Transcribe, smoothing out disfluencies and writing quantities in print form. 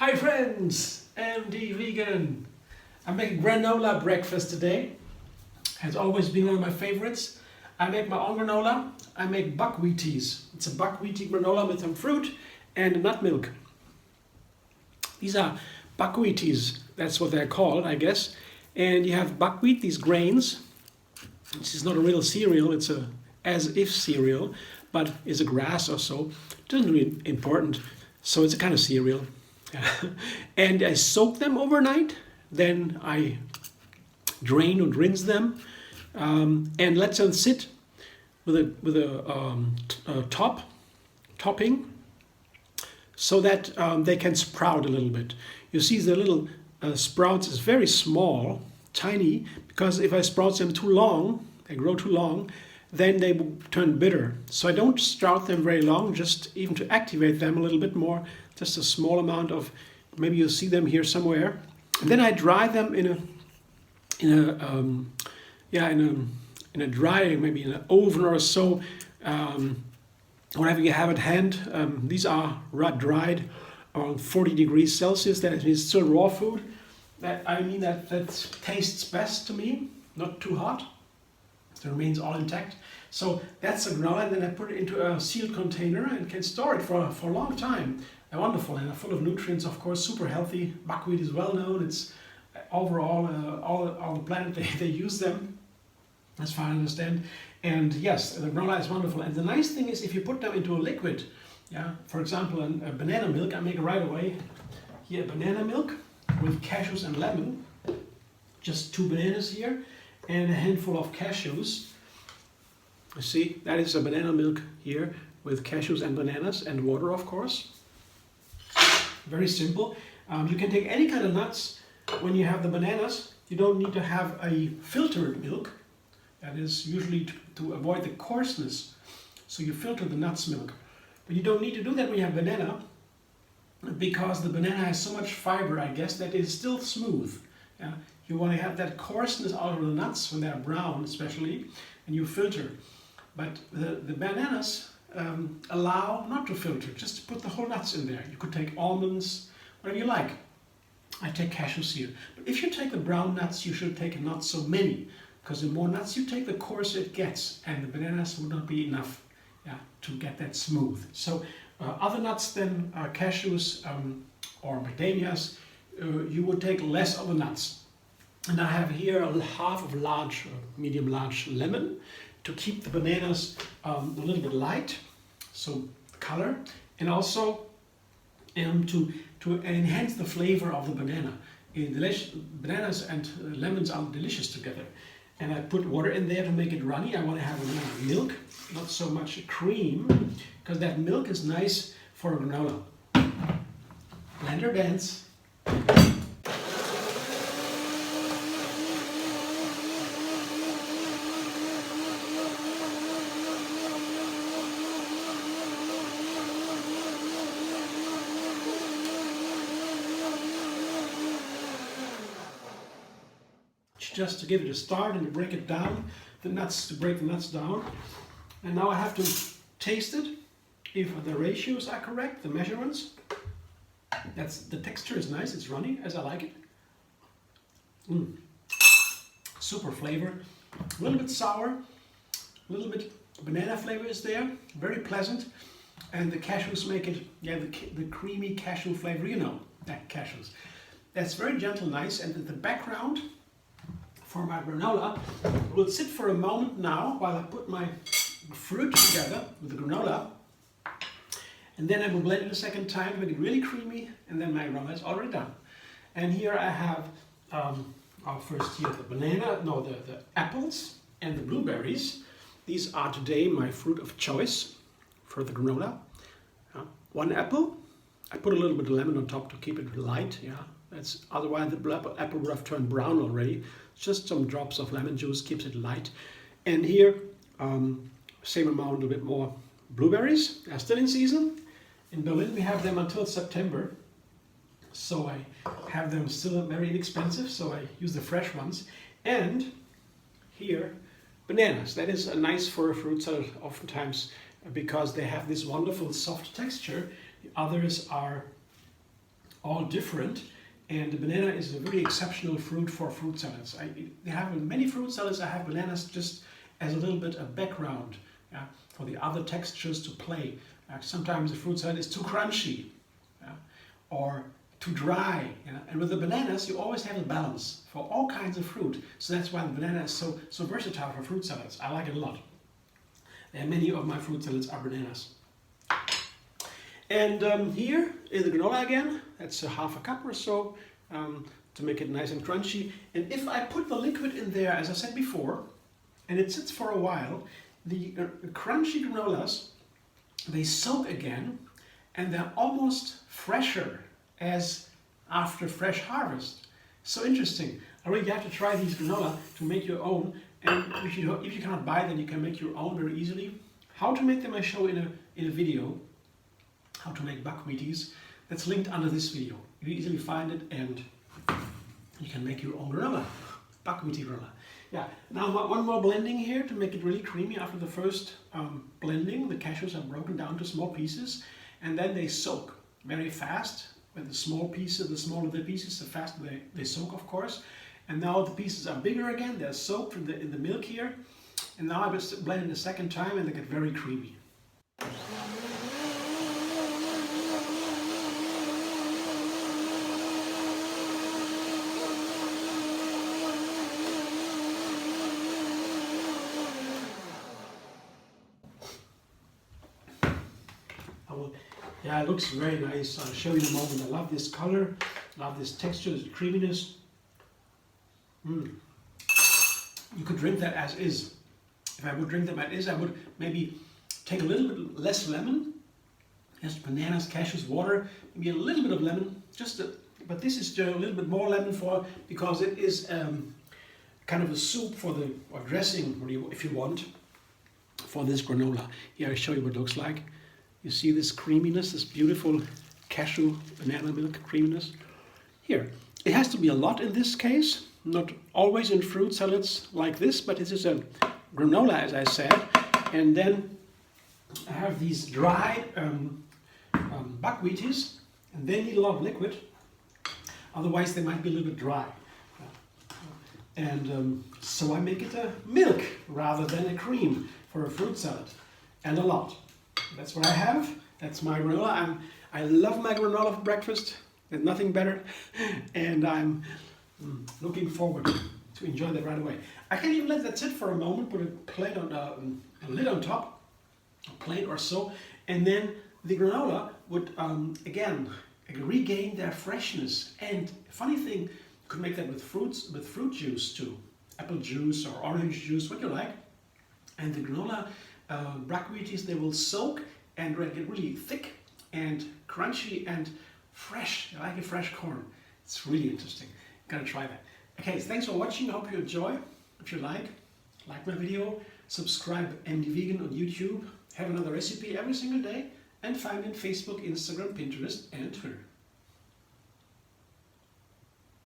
Hi friends, MD Vegan. I'm making granola breakfast today. Has always been one of my favorites. I make my own granola. I make buckwheaties. It's a buckwheaty granola with some fruit and nut milk. These are buckwheaties, that's what they're called, I guess. And you have buckwheat, these grains. This is not a real cereal, it's a as-if cereal, but it's a grass or so. It isn't really important, so it's a kind of cereal. And I soak them overnight, then I drain and rinse them, and let them sit with a topping, so that they can sprout a little bit. You see the little sprouts is very small, tiny, because if I sprout them too long, they grow too long, then they will turn bitter. So I don't sprout them very long, just even to activate them a little bit more, just a small amount of, maybe you'll see them here somewhere. And then I dry them in a drying, maybe in an oven or so, whatever you have at hand. These are dried around 40 degrees Celsius. That is still raw food. That tastes best to me, not too hot. It remains all intact. So that's a granola, and then I put it into a sealed container and can store it for a long time. And wonderful, and full of nutrients, of course, super healthy. Buckwheat is well known. It's overall, all the planet, they use them, as far as I understand. And yes, the granola is wonderful. And the nice thing is, if you put them into a liquid, for example, a banana milk, I make it right away. Here, banana milk with cashews and lemon. Just 2 bananas here, and a handful of cashews. You see, that is a banana milk here with cashews and bananas and water, of course. Very simple. You can take any kind of nuts. When you have the bananas, you don't need to have a filtered milk. That is usually to avoid the coarseness. So you filter the nuts milk. But you don't need to do that when you have banana, because the banana has so much fiber, I guess, that it is still smooth. You want to have that coarseness out of the nuts when they're brown, especially, and you filter. But the bananas allow not to filter, just to put the whole nuts in there. You could take almonds, whatever you like. I take cashews here. But if you take the brown nuts, you should take not so many, because the more nuts you take, the coarser it gets, and the bananas would not be enough to get that smooth. So other nuts than cashews or macadamias, you would take less of the nuts. And I have here half of large, medium large lemon to keep the bananas a little bit light, so color, and also to enhance the flavor of the banana. Bananas and lemons are delicious together. And I put water in there to make it runny. I want to have a little milk, not so much cream, because that milk is nice for a granola. Blender dance. Just to give it a start and to break it down, to break the nuts down. And now I have to taste it, if the ratios are correct, the measurements. The texture is nice, it's runny, as I like it. Super flavor, a little bit sour, a little bit banana flavor is there, very pleasant. And the cashews make it, the creamy cashew flavor, cashews. That's very gentle, nice, and the background for my granola will sit for a moment now while I put my fruit together with the granola, and then I will blend it a second time to make it really creamy, and then my granola is already done. And here I have first here the apples and the blueberries. These are today my fruit of choice for the granola. 1 apple. I put a little bit of lemon on top to keep it light. Otherwise the apple would have turned brown already. Just some drops of lemon juice keeps it light. And here, same amount, a little bit more blueberries. They're still in season. In Berlin we have them until September. So I have them still very inexpensive, so I use the fresh ones. And here, bananas. That is nice for a fruit salad oftentimes because they have this wonderful soft texture. The others are all different. And the banana is a very exceptional fruit for fruit salads. They have in many fruit salads, I have bananas just as a little bit of background, for the other textures to play. Sometimes the fruit salad is too crunchy, or too dry. And with the bananas, you always have a balance for all kinds of fruit. So that's why the banana is so versatile for fruit salads. I like it a lot. And many of my fruit salads are bananas. And here is the granola again. That's a half a cup or so to make it nice and crunchy. And if I put the liquid in there, as I said before, and it sits for a while, the crunchy granolas, they soak again, and they're almost fresher as after fresh harvest. So interesting. I really have to try these granola to make your own. And if you cannot buy them, you can make your own very easily. How to make them I show in a video. How to make buckwheaties. That's linked under this video. You easily find it, and you can make your own granola, buckwheaty granola. Yeah. Now one more blending here to make it really creamy. After the first blending, the cashews are broken down to small pieces, and then they soak very fast. With the smaller the pieces, the faster they soak, of course. And now the pieces are bigger again. They're soaked in the milk here, and now I just blend it a second time, and they get very creamy. Yeah, it looks very nice. I'll show you in a moment. I love this color, love this texture, this creaminess. You could drink that as is. If I would drink them as is, I would maybe take a little bit less lemon, just bananas, cashews, water, maybe a little bit of lemon, but this is just a little bit more lemon because it is kind of a soup or dressing, if you want, for this granola. Here I show you what it looks like. You see this creaminess, this beautiful cashew banana milk creaminess. Here, it has to be a lot in this case, not always in fruit salads like this, but this is a granola, as I said. And then I have these dried buckwheaties, and they need a lot of liquid, otherwise they might be a little bit dry. And so I make it a milk rather than a cream for a fruit salad, and a lot. That's what I have. That's my granola. I love my granola for breakfast. There's nothing better. And I'm looking forward to enjoy that right away. I can even let that sit for a moment, put a plate on a lid on top, a plate or so, and then the granola would again regain their freshness. And funny thing, you could make that with fruit juice too, apple juice or orange juice, what you like. And the granola buckwheaties, they will soak and get really thick and crunchy and fresh. I like a fresh corn. It's really interesting. Gotta try that. Okay, so thanks for watching. I hope you enjoy. If you like my video, subscribe MD Vegan on YouTube. Have another recipe every single day, and find me on Facebook, Instagram, Pinterest, and Twitter.